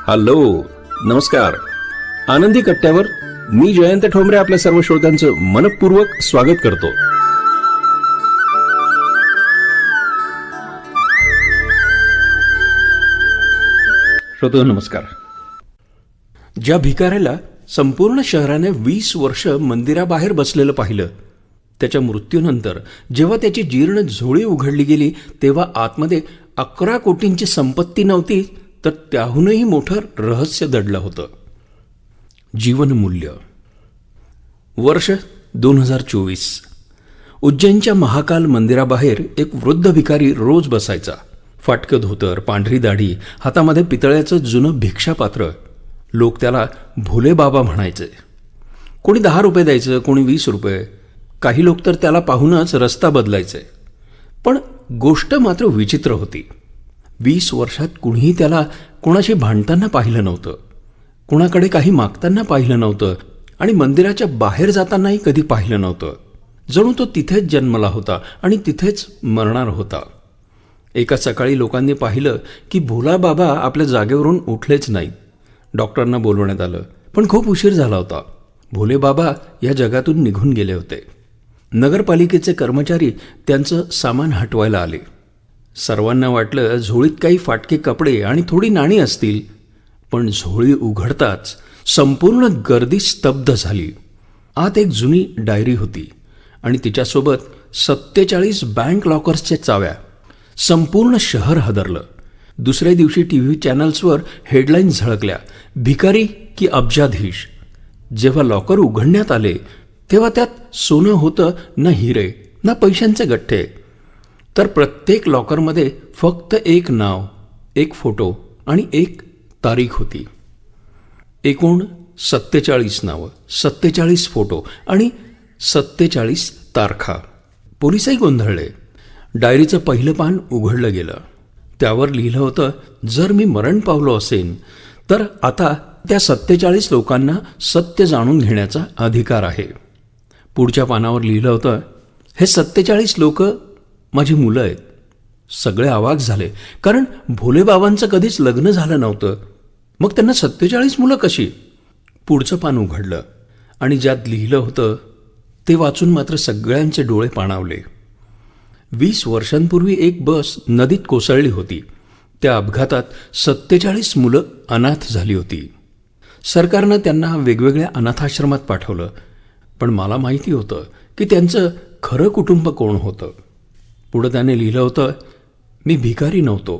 Hello, नमस्कार. आनंदी कट्ट्यावर मी जयंत ठोंबरे आपल्या सर्व श्रोत्यांचं मनपूर्वक स्वागत करतो. श्रोतो नमस्कार. ज्या भिकाऱ्याला संपूर्ण शहराने 20 वर्ष मंदिराबाहेर बसलेलं पाहिलं, त्याच्या मृत्यूनंतर जेव्हा त्याची जीर्ण झोळी उघडली गेली तेव्हा आतमध्ये 11 कोटींची संपत्ती नव्हती, तर त्याहूनही मोठं रहस्य दडलं होतं. जीवनमूल्य. वर्ष 2024. उज्जैनच्या महाकाल मंदिराबाहेर एक वृद्ध भिकारी रोज बसायचा. फाटकं धोतर, पांढरी दाढी, हातामध्ये पितळ्याचं जुनं भिक्षापात्र. लोक त्याला भोले बाबा म्हणायचे. कोणी 10 रुपये द्यायचं, कोणी 20 रुपये. काही लोक तर त्याला पाहूनच रस्ता बदलायचे. पण गोष्ट मात्र विचित्र होती. 20 वर्षात कुणीही त्याला कोणाशी भांडताना पाहिलं नव्हतं, कुणाकडे काही मागताना पाहिलं नव्हतं आणि मंदिराच्या बाहेर जातानाही कधी पाहिलं नव्हतं. जणू तो तिथेच जन्मला होता आणि तिथेच मरणार होता. एका सकाळी लोकांनी पाहिलं की भोला बाबा आपल्या जागेवरून उठलेच नाहीत. डॉक्टरांना बोलवण्यात आलं, पण खूप उशीर झाला होता. भोले बाबा या जगातून निघून गेले होते. नगरपालिकेचे कर्मचारी त्यांचं सामान हटवायला आले. सर्वांना वाटलं झोळीत काही फाटके कपडे आणि थोडी नाणी असतील, पण झोळी उघडताच संपूर्ण गर्दी स्तब्ध झाली. आत एक जुनी डायरी होती आणि तिच्यासोबत 47 बँक लॉकर्सच्या चाव्या. संपूर्ण शहर हादरलं. दुसऱ्या दिवशी टीव्ही चॅनल्सवर हेडलाईन्स झळकल्या, भिकारी की अब्जाधीश. जेव्हा लॉकर उघडण्यात आले तेव्हा त्यात सोनं होतं, ना हिरे, ना पैशांचे गठ्ठे. तर प्रत्येक लॉकरमध्ये फक्त एक नाव, एक फोटो आणि एक तारीख होती. एकूण 47 नावं, 47 फोटो आणि 47 तारखा. पोलिसही गोंधळले. डायरीचं पहिलं पान उघडलं गेलं. त्यावर लिहिलं होतं, जर मी मरण पावलो असेन तर आता त्या 47 लोकांना सत्य जाणून घेण्याचा अधिकार आहे. पुढच्या पानावर लिहिलं होतं, हे 47 लोक माझी मुलं आहेत. सगळे अवाक झाले, कारण भोलेबाबांचं कधीच लग्न झालं नव्हतं. मग त्यांना 47 मुलं कशी? पुढचं पान उघडलं आणि ज्यात लिहिलं होतं ते वाचून मात्र सगळ्यांचे डोळे पाणावले. 20 वर्षांपूर्वी एक बस नदीत कोसळली होती. त्या अपघातात 47 मुलं अनाथ झाली होती. सरकारनं त्यांना वेगवेगळ्या अनाथाश्रमात पाठवलं, पण मला माहिती होतं की त्यांचं खरं कुटुंब कोण होतं. पुढं त्याने लिहिलं होतं, मी भिकारी नव्हतो,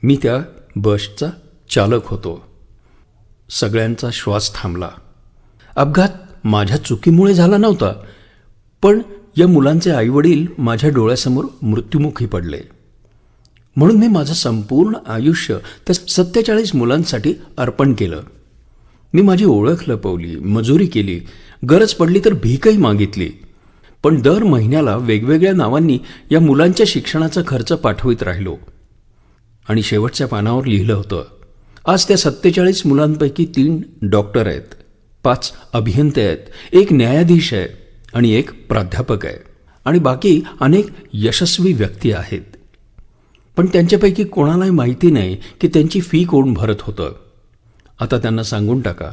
मी त्या बसचा चालक होतो. सगळ्यांचा श्वास थांबला. अपघात माझ्या चुकीमुळे झाला नव्हता, पण या मुलांचे आईवडील माझ्या डोळ्यासमोर मृत्युमुखी पडले. म्हणून मी माझं संपूर्ण आयुष्य त्या 47 मुलांसाठी अर्पण केलं. मी माझी ओळख लपवली, मजुरी केली, गरज पडली तर भीकही मागितली. पण दर महिन्याला वेगवेगळ्या नावांनी या मुलांच्या शिक्षणाचा खर्च पाठवित राहिलो. आणि शेवटच्या पानावर लिहिलं होतं, आज त्या 47 मुलांपैकी 3 डॉक्टर आहेत, 5 अभियंते आहेत, 1 न्यायाधीश आहे आणि 1 प्राध्यापक आहे आणि बाकी अनेक यशस्वी व्यक्ती आहेत. पण त्यांच्यापैकी कोणालाही माहिती नाही की त्यांची फी कोण भरत होतं. आता त्यांना सांगून टाका,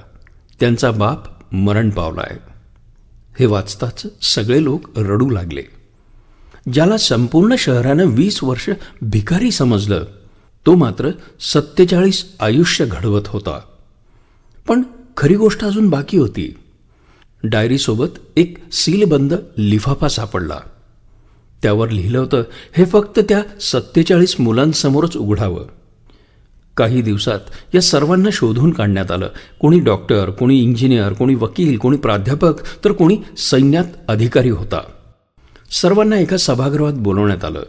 त्यांचा बाप मरण पावलाय. हे वाचताच सगळे लोक रडू लागले. ज्याला संपूर्ण शहरानं 20 वर्ष भिकारी समजलं, तो मात्र 47 आयुष्य घडवत होता. पण खरी गोष्ट अजून बाकी होती. डायरीसोबत एक सीलबंद लिफाफा सापडला. त्यावर लिहिलं होतं, हे फक्त त्या 47 मुलांसमोरच उघडावं. काही दिवसात या सर्वांना शोधून काढण्यात आलं. कोणी डॉक्टर, कोणी इंजिनियर, कोणी वकील, कोणी प्राध्यापक, तर कोणी सैन्यात अधिकारी होता. सर्वांना एका सभागृहात बोलवण्यात आलं.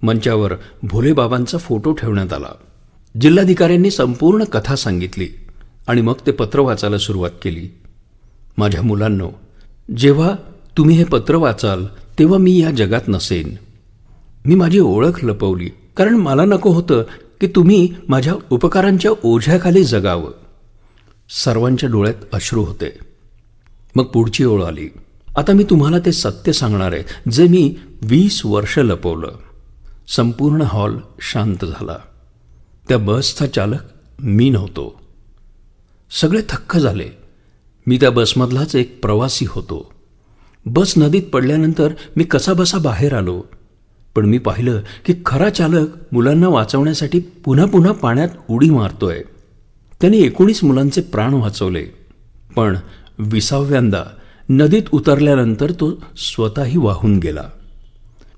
मंचावर भोलेबाबांचा फोटो ठेवण्यात आला. जिल्हाधिकाऱ्यांनी संपूर्ण कथा सांगितली आणि मग ते पत्र वाचायला सुरुवात केली. माझ्या मुलांनो, जेव्हा तुम्ही हे पत्र वाचाल तेव्हा मी या जगात नसेन. मी माझी ओळख लपवली, कारण मला नको होतं की तुम्ही माझ्या उपकारांच्या ओझ्याखाली जगावं. सर्वांच्या डोळ्यात अश्रू होते. मग पुढची ओळ आली. आता मी तुम्हाला ते सत्य सांगणार आहे, जे मी 20 वर्ष लपवलं. संपूर्ण हॉल शांत झाला. त्या बसचा चालक मी नव्हतो. सगळे थक्क झाले. मी त्या बसमधलाच एक प्रवासी होतो. बस नदीत पडल्यानंतर मी कसाबसा बाहेर आलो. पण मी पाहिलं की खरा चालक मुलांना वाचवण्यासाठी पुन्हा पुन्हा पाण्यात उडी मारतोय. त्याने 19 मुलांचे प्राण वाचवले. पण 20व्यांदा नदीत उतरल्यानंतर तो स्वतःही वाहून गेला.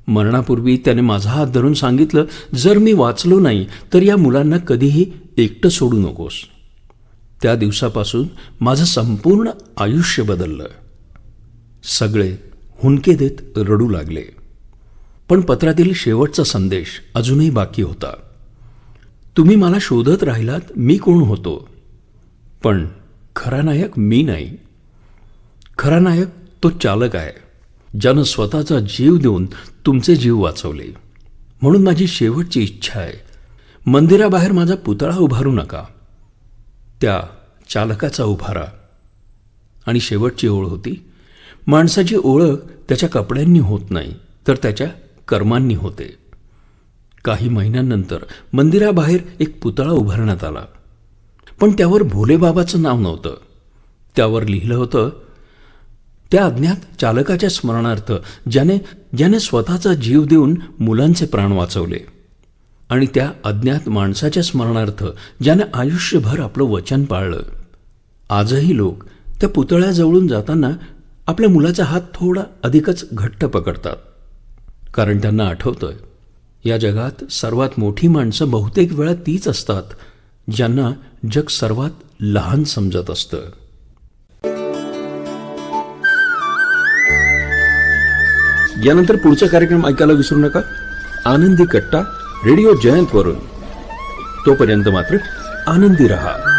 मरणापूर्वी त्याने माझा हात धरून सांगितलं, जर मी वाचलो नाही तर या मुलांना कधीही एकटं सोडू नकोस. त्या दिवसापासून माझं संपूर्ण आयुष्य बदललं. सगळे हुंदके देत रडू लागले. पण पत्रातील शेवटचा संदेश अजूनही बाकी होता. तुम्ही मला शोधत राहिलात मी कोण होतो, पण खरा नायक मी नाही. खरा नायक तो चालक आहे ज्यानं स्वतःचा जीव देऊन तुमचे जीव वाचवले. म्हणून माझी शेवटची इच्छा आहे, मंदिराबाहेर माझा पुतळा उभारू नका, त्या चालकाचा उभारा. आणि शेवटची ओळ होती, माणसाची ओळख त्याच्या कपड्यांनी होत नाही तर त्याच्या कर्मांनी होते. काही महिन्यांनंतर मंदिराबाहेर एक पुतळा उभारण्यात आला. पण त्यावर भोलेबाबाचं नाव नव्हतं. त्यावर लिहिलं होतं, त्या अज्ञात चालकाच्या स्मरणार्थ ज्याने स्वतःचा जीव देऊन मुलांचे प्राण वाचवले. आणि त्या अज्ञात माणसाच्या स्मरणार्थ ज्याने आयुष्यभर आपलं वचन पाळलं. आजही लोक त्या पुतळ्याजवळून जाताना आपल्या मुलाचा हात थोडा अधिकच घट्ट पकडतात. कारण त्यांना आठवतं, या जगात सर्वात मोठी माणसं बहुतेक वेळा तीच असतात ज्यांना जग सर्वात लहान समजत असतं. यानंतर पुढचा कार्यक्रम ऐकायला विसरू नका, आनंदी कट्टा रेडिओ जयंतवरून. तोपर्यंत मात्र आनंदी रहा.